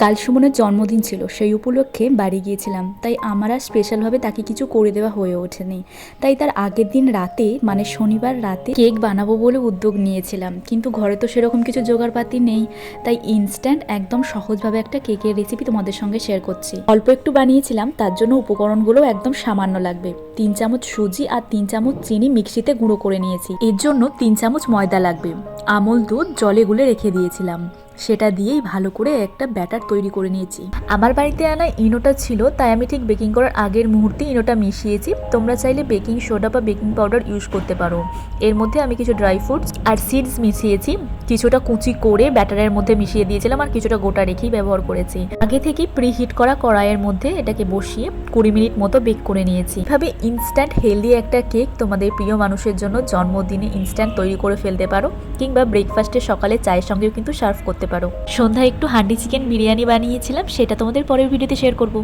কাল সুমনের জন্মদিন ছিল, সেই উপলক্ষে বাড়ি গিয়েছিলাম। তাই আমার আর স্পেশালভাবে তাকে কিছু করে দেওয়া হয়ে ওঠেনি। তাই তার আগের দিন রাতে, মানে শনিবার রাতে কেক বানাবো বলে উদ্যোগ নিয়েছিলাম, কিন্তু ঘরে তো সেরকম কিছু জোগাড়পাতি নেই। তাই ইনস্ট্যান্ট একদম সহজভাবে একটা কেকের রেসিপি তোমাদের সঙ্গে শেয়ার করছি। অল্প একটু বানিয়েছিলাম, তার জন্য উপকরণগুলো একদম সামান্য লাগবে। 3 চামচ সুজি আর 3 চামচ চিনি মিক্সিতে গুঁড়ো করে নিয়েছি। এর জন্য 3 চামচ ময়দা লাগবে। আমল দুধ জলে গুলে রেখে দিয়েছিলাম, সেটা দিয়েই ভালো করে একটা ব্যাটার তৈরি করে নিয়েছি। আমার বাড়িতে আনা ইনোটা ছিল, তাই আমি ঠিক বেকিং করার আগের মুহূর্তে ইনোটা মিশিয়েছি। তোমরা চাইলে বেকিং সোডা বা বেকিং পাউডার ইউজ করতে পারো। এর মধ্যে আমি কিছু ড্রাই ফ্রুটস আর সিডস মিশিয়েছি। কিছুটা কুচি করে ব্যাটারের মধ্যে মিশিয়ে দিয়েছিলাম, আর কিছুটা গোটা রেখেই ব্যবহার করেছি। আগে থেকে প্রিহিট করা কড়াইয়ের মধ্যে এটাকে বসিয়ে 20 মিনিট মতো বেক করে নিয়েছি। এভাবে ইনস্ট্যান্ট হেলদি একটা কেক তোমাদের প্রিয় মানুষের জন্য জন্মদিনে ইনস্ট্যান্ট তৈরি করে ফেলতে পারো, কিংবা ব্রেকফাস্টে সকালে চায়ের সঙ্গেও কিন্তু সার্ভ করতে পারো। সন্ধ্যায় একটু হান্ডি চিকেন বিরিয়ানি বানিয়েছিলাম, সেটা তোমাদের পরের ভিডিওতে শেয়ার করব।